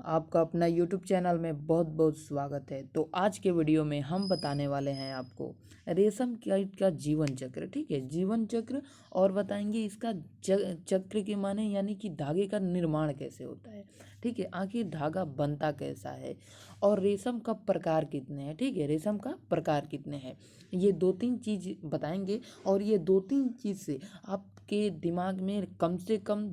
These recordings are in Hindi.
आपका अपना यूट्यूब चैनल में बहुत बहुत स्वागत है। तो आज के वीडियो में हम बताने वाले हैं आपको रेशम कीट का जीवन चक्र। ठीक है, जीवन चक्र। और बताएंगे इसका चक्र के माने यानी कि धागे का निर्माण कैसे होता है। ठीक है, आखिर धागा बनता कैसा है और रेशम का प्रकार कितने हैं। ठीक है, रेशम का प्रकार कितने हैं, ये दो तीन चीज़ बताएंगे। और ये दो तीन चीज़ से आपके दिमाग में कम से कम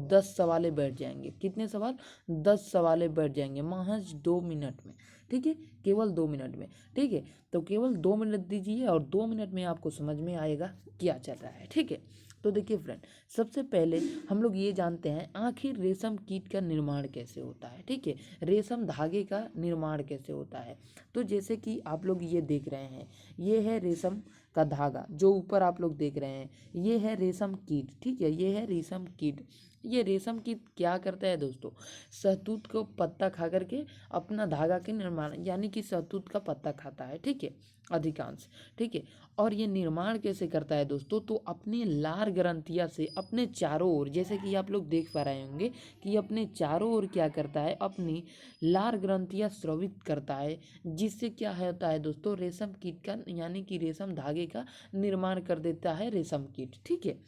10 सवाले बैठ जाएंगे। कितने सवाल? 10 सवाले बैठ जाएंगे महज 2 मिनट में। ठीक है, केवल 2 मिनट में। ठीक है, तो केवल 2 मिनट दीजिए और 2 मिनट में आपको समझ में आएगा क्या चल रहा है। ठीक है, तो देखिए फ्रेंड, सबसे पहले हम लोग ये जानते हैं आखिर रेशम कीट का निर्माण कैसे होता है। ठीक है, रेशम धागे का निर्माण कैसे होता है। तो जैसे कि आप लोग ये देख रहे हैं, ये है रेशम का धागा जो ऊपर आप लोग देख रहे हैं, ये है रेशम कीट। ठीक है, ये है रेशम कीट। ये रेशम कीट क्या करता है दोस्तों? शहतूत को पत्ता खा करके अपना धागा के निर्माण यानी कि शहतूत का पत्ता खाता है। ठीक है, अधिकांश। ठीक है, और ये निर्माण कैसे करता है दोस्तों? तो अपनी लार ग्रंथिया से अपने चारों ओर, जैसे कि आप लोग देख पा रहे होंगे कि अपने चारों ओर क्या करता है, अपनी लार ग्रंथिया स्रावित करता है, जिससे क्या होता है दोस्तों, रेशम कीट का यानी कि रेशम धागे का निर्माण कर देता है रेशम कीट। ठीक है,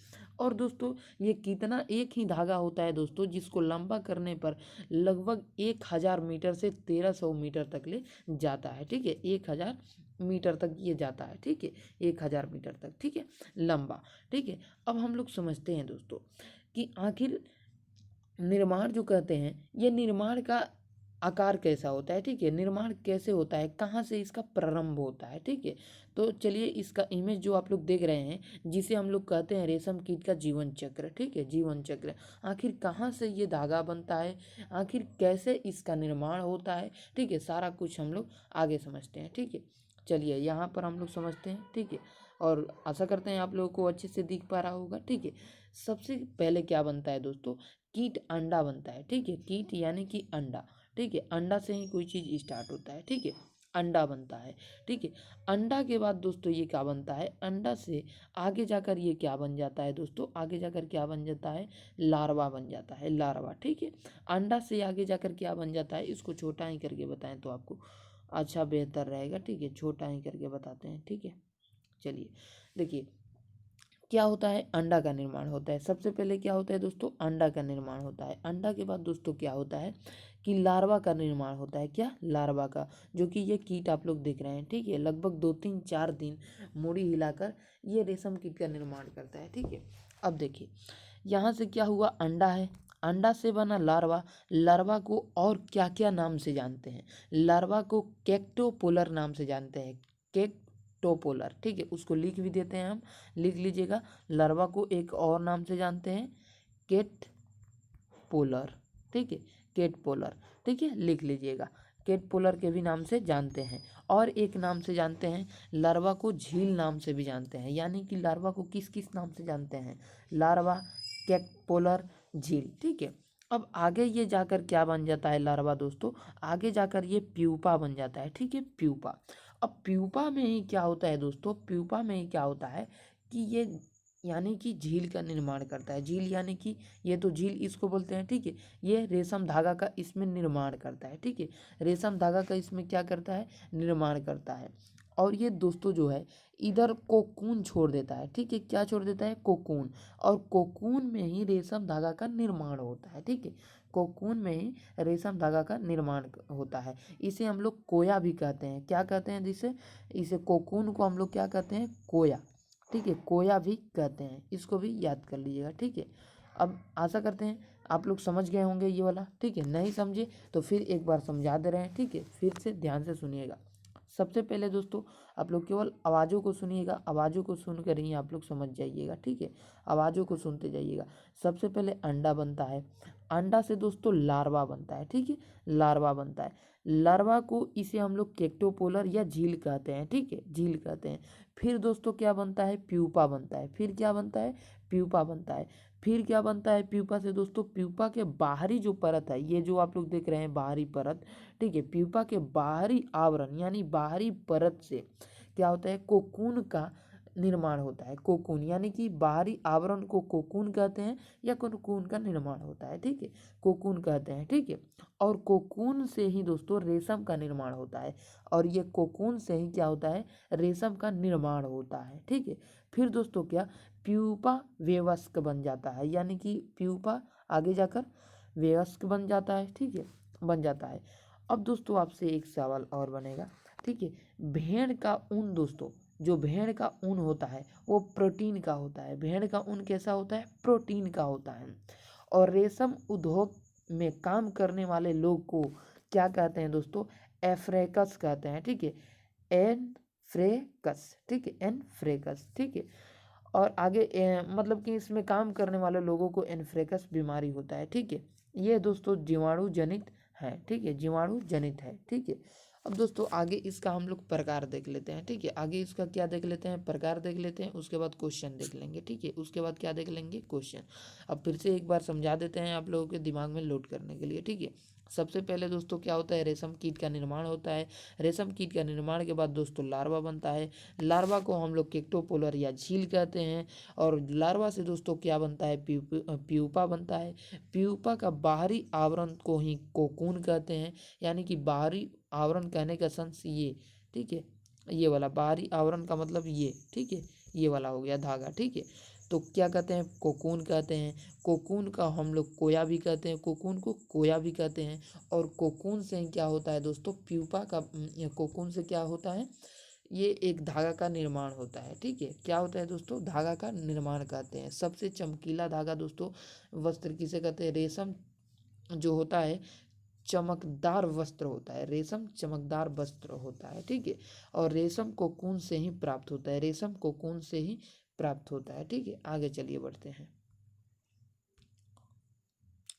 और दोस्तों ये कितना एक ही धागा होता है दोस्तों, जिसको लंबा करने पर लगभग 1000 मीटर से 1300 मीटर तक ले जाता है। ठीक है, 1000 मीटर तक ये जाता है। ठीक है, 1000 मीटर तक। ठीक है, लंबा। ठीक है, अब हम लोग समझते हैं दोस्तों कि आखिर निर्माण जो कहते हैं, ये निर्माण का आकार कैसा होता है। ठीक है, निर्माण कैसे होता है, कहाँ से इसका प्रारंभ होता है। ठीक है, तो चलिए इसका इमेज जो आप लोग देख रहे हैं, जिसे हम लोग कहते हैं रेशम कीट का जीवन चक्र। ठीक है, जीवन चक्र। आखिर कहाँ से ये धागा बनता है, आखिर कैसे इसका निर्माण होता है। ठीक है, सारा कुछ हम लोग आगे समझते हैं। ठीक है, चलिए यहाँ पर हम लोग समझते हैं। ठीक है, और आशा करते हैं आप लोगों को अच्छे से दिख पा रहा होगा। ठीक है, सबसे पहले क्या बनता है दोस्तों, कीट अंडा बनता है। ठीक है, कीट यानी कि अंडा। ठीक है, अंडा से ही कोई चीज़ स्टार्ट होता है। ठीक है, अंडा बनता है। ठीक है, अंडा के बाद दोस्तों ये क्या बनता है, अंडा से आगे जाकर ये क्या बन जाता है दोस्तों, आगे जाकर क्या बन जाता है, लार्वा बन जाता है, लार्वा। ठीक है, अंडा से आगे जाकर क्या बन जाता है, इसको छोटा ही करके बताएं तो आपको अच्छा बेहतर रहेगा। ठीक है, छोटा ही करके बताते हैं। ठीक है, चलिए देखिए क्या होता है, अंडा का निर्माण होता है। सबसे पहले क्या होता है दोस्तों, अंडा का निर्माण होता है। अंडा के बाद दोस्तों क्या होता है कि लार्वा का निर्माण होता है। क्या? लार्वा का, जो कि ये कीट आप लोग देख रहे हैं। ठीक है, लगभग 2 3 4 दिन मूड़ी हिलाकर ये रेशम कीट का निर्माण करता है। ठीक है, अब देखिए यहाँ से क्या हुआ, अंडा है, अंडा से बना लार्वा। लार्वा को और क्या क्या नाम से जानते हैं? लार्वा को कैक्टोपोलर नाम से जानते हैं, कैक्टोपोलर। ठीक है, उसको लिख भी देते हैं हम, लिख लीजिएगा। लार्वा को एक और नाम से जानते हैं, केट पोलर। ठीक है, केट पोलर। ठीक है, लिख लीजिएगा, केट पोलर के भी नाम से जानते हैं। और एक नाम से जानते हैं, लार्वा को झील नाम से भी जानते हैं। यानी कि लार्वा को किस किस नाम से जानते हैं, लार्वा, केट पोलर, झील। ठीक है, अब आगे ये जाकर क्या बन जाता है लार्वा दोस्तों, आगे जाकर ये प्यूपा बन जाता है। ठीक है, प्यूपा। अब प्यूपा में ही क्या होता है दोस्तों, प्यूपा में ही क्या होता है कि ये यानी कि झील का निर्माण करता है। झील यानी कि ये तो झील इसको बोलते हैं। ठीक है, ये रेशम धागा का इसमें निर्माण करता है। ठीक है, रेशम धागा का इसमें क्या करता है, निर्माण करता है। और ये दोस्तों जो है इधर कोकून छोड़ देता है। ठीक है, क्या छोड़ देता है, कोकून। और कोकून में ही रेशम धागा का निर्माण होता है। ठीक है, कोकून में ही रेशम धागा का निर्माण होता है। इसे हम लोग कोया भी कहते हैं। क्या कहते हैं जिसे, इसे कोकून को हम लोग क्या कहते हैं, कोया। ठीक है, कोया भी कहते हैं, इसको भी याद कर लीजिएगा। ठीक है, अब आशा करते हैं आप लोग समझ गए होंगे ये वाला। ठीक है, नहीं समझे तो फिर एक बार समझा दे रहे हैं। ठीक है, फिर से ध्यान से सुनिएगा। सबसे पहले दोस्तों आप लोग केवल आवाज़ों को सुनिएगा, आवाज़ों को सुनकर ही आप लोग समझ जाइएगा। ठीक है, आवाज़ों को सुनते जाइएगा। सबसे पहले अंडा बनता है, अंडा से दोस्तों लार्वा बनता है। ठीक है, लार्वा बनता है। लार्वा को इसे हम लोग केक्टोपोलर या झील कहते हैं। ठीक है, झील कहते हैं। फिर दोस्तों क्या बनता है, प्यूपा बनता है। फिर क्या बनता है, प्यूपा बनता है। फिर क्या बनता है प्यूपा से दोस्तों, प्यूपा के बाहरी जो परत है, ये जो आप लोग देख रहे हैं बाहरी परत। ठीक है, प्यूपा के बाहरी आवरण यानी बाहरी परत से क्या होता है, कोकून का निर्माण होता है, कोकून, यानी कि बाहरी आवरण को कोकून कहते हैं या कोकून का निर्माण होता है, ठीक है, कोकून कहते हैं, ठीक है। और कोकून से ही दोस्तों रेशम का निर्माण होता है, और ये कोकून से ही क्या होता है, रेशम का निर्माण होता है, ठीक है। फिर दोस्तों क्या, प्यूपा वयस्क बन जाता है, यानी कि प्यूपा आगे जाकर वयस्क बन जाता है, ठीक है, बन जाता है। अब दोस्तों आपसे एक सवाल और बनेगा, ठीक है, भेड़ का ऊन दोस्तों, जो भेड़ का ऊन होता है वो प्रोटीन का होता है, भेड़ का ऊन कैसा होता है, प्रोटीन का होता है। और रेशम उद्योग में काम करने वाले लोग को क्या कहते हैं दोस्तों, एफ्रेकस कहते हैं, ठीक है, एनफ्रेकस, ठीक है, एनफ्रेकस, ठीक है। और आगे मतलब कि इसमें काम करने वाले लोगों को एनफ्रेकस बीमारी होता है, ठीक है। ये दोस्तों जीवाणु जनित है, ठीक है, जीवाणु जनित है, ठीक है। अब दोस्तों आगे इसका हम लोग प्रकार देख लेते हैं, ठीक है, आगे इसका क्या देख लेते हैं, प्रकार देख लेते हैं, उसके बाद क्वेश्चन देख लेंगे, ठीक है, उसके बाद क्या देख लेंगे, क्वेश्चन। अब फिर से एक बार समझा देते हैं आप लोगों के दिमाग में लोड करने के लिए, ठीक है। सबसे पहले दोस्तों क्या होता है, रेशम कीट का निर्माण होता है, रेशम कीट का निर्माण के बाद दोस्तों लार्वा बनता है, लार्वा को हम लोग केक्टोपोलर या झील कहते हैं, और लार्वा से दोस्तों क्या बनता है, प्यूपा बनता है, प्यूपा का बाहरी आवरण को ही कोकून कहते हैं, यानी कि बाहरी आवरण कहने का सेंस ये, ठीक है, ये वाला बाहरी आवरण का मतलब ये, ठीक है, ये वाला हो गया धागा, ठीक है। तो क्या कहते हैं, कोकून कहते हैं, कोकून का हम लोग कोया भी कहते हैं, कोकून को कोया भी कहते हैं। और कोकून से क्या होता है दोस्तों, प्यूपा का कोकून से क्या होता है, ये एक धागा का निर्माण होता है, ठीक है, क्या होता है दोस्तों, धागा का निर्माण कहते हैं। सबसे चमकीला धागा दोस्तों वस्त्र किसे कहते हैं, रेशम जो होता है चमकदार वस्त्र होता है, रेशम चमकदार वस्त्र होता है, ठीक है। और रेशम कोकून से ही प्राप्त होता है, रेशम कोकून से ही प्राप्त होता है, ठीक है। आगे चलिए बढ़ते हैं,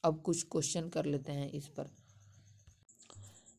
अब कुछ क्वेश्चन कर लेते हैं इस पर।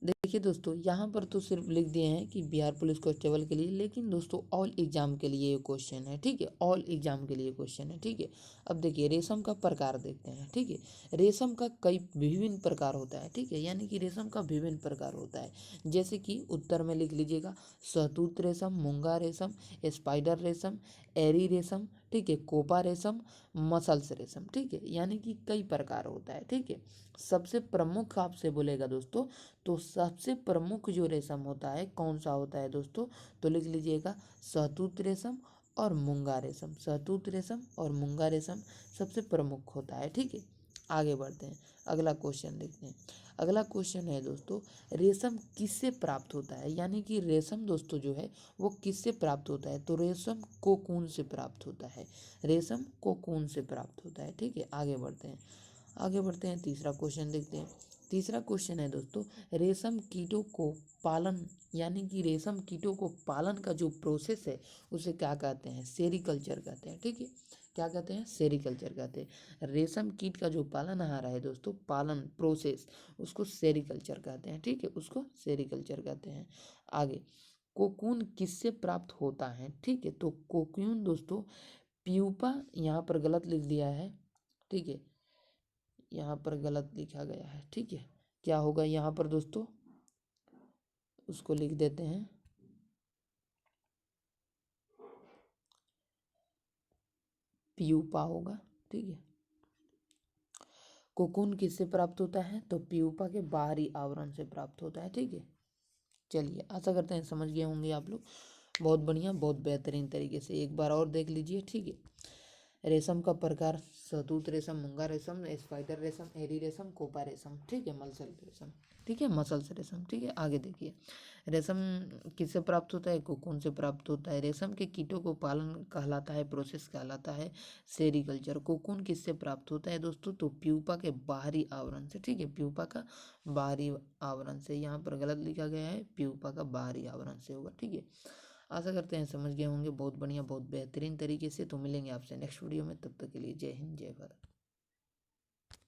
देखिए दोस्तों यहाँ पर तो सिर्फ लिख दिए हैं कि बिहार पुलिस कांस्टेबल के लिए, लेकिन दोस्तों ऑल एग्जाम के लिए ये क्वेश्चन है, ठीक है, ऑल एग्जाम के लिए क्वेश्चन है, ठीक है। अब देखिए रेशम का प्रकार देखते हैं, ठीक है, रेशम का कई विभिन्न प्रकार होता है, ठीक है, यानी कि रेशम का विभिन्न प्रकार होता है, जैसे कि उत्तर में लिख लीजिएगा, शहतूत रेशम, मूंगा रेशम, स्पाइडर रेशम, एरी रेशम, ठीक है, कोपा रेशम, मसल्स रेशम, ठीक है, यानी कि कई प्रकार होता है, ठीक है। सबसे प्रमुख आपसे बोलेगा दोस्तों, तो सबसे प्रमुख जो रेशम होता है कौन सा होता है दोस्तों, तो लिख लीजिएगा शहतूत रेशम और मूंगा रेशम, शहतूत रेशम और मूंगा रेशम सबसे प्रमुख होता है, ठीक है। आगे बढ़ते हैं, अगला क्वेश्चन देखते हैं। अगला क्वेश्चन है दोस्तों, रेशम किससे प्राप्त होता है, यानी कि रेशम दोस्तों जो है वो किससे प्राप्त होता है, तो रेशम कोकून से प्राप्त होता है, रेशम कोकून से प्राप्त होता है, ठीक है। आगे बढ़ते हैं, आगे बढ़ते हैं, तीसरा क्वेश्चन देखते हैं। तीसरा क्वेश्चन है दोस्तों, रेशम कीटों को पालन, यानी कि रेशम कीटों को पालन का जो प्रोसेस है उसे क्या कहते हैं, सेरीकल्चर कहते हैं, ठीक है, क्या कहते हैं, सेरीकल्चर कहते हैं। रेशम कीट का जो पालन आ रहा है दोस्तों, पालन प्रोसेस, उसको सेरीकल्चर कहते हैं, ठीक है, उसको सेरीकल्चर कहते हैं। आगे, कोकून किससे प्राप्त होता है, ठीक है, तो कोकून दोस्तों प्यूपा, यहाँ पर गलत लिख दिया है, ठीक है, यहाँ पर गलत लिखा गया है, ठीक है, क्या होगा यहाँ पर दोस्तों, उसको लिख देते हैं, प्यूपा होगा, ठीक है। कोकून किससे प्राप्त होता है, तो प्यूपा के बाहरी आवरण से प्राप्त होता है, ठीक है। चलिए आशा करते हैं समझ गए होंगे आप लोग, बहुत बढ़िया, बहुत बेहतरीन तरीके से एक बार और देख लीजिए, ठीक है। रेशम का प्रकार, शहतूत रेशम, मूंगा रेशम, स्पाइडर रेशम, एरी रेशम, कोपा रेशम, ठीक है, मसल रेशम, ठीक है, मसल्स रेशम, ठीक है। आगे देखिए, रेशम किससे प्राप्त होता है, कोकून से प्राप्त होता है। रेशम के कीटों को पालन कहलाता है, प्रोसेस कहलाता है सेरीकल्चर। कोकून किससे प्राप्त होता है दोस्तों, तो प्यूपा के बाहरी आवरण से, ठीक है, प्यूपा का बाहरी आवरण से, यहाँ पर गलत लिखा गया है, प्यूपा का बाहरी आवरण से होगा, ठीक है। आशा करते हैं समझ गए होंगे, बहुत बढ़िया, बहुत बेहतरीन तरीके से। तो मिलेंगे आपसे नेक्स्ट वीडियो में, तब तक के लिए जय हिंद, जय भारत।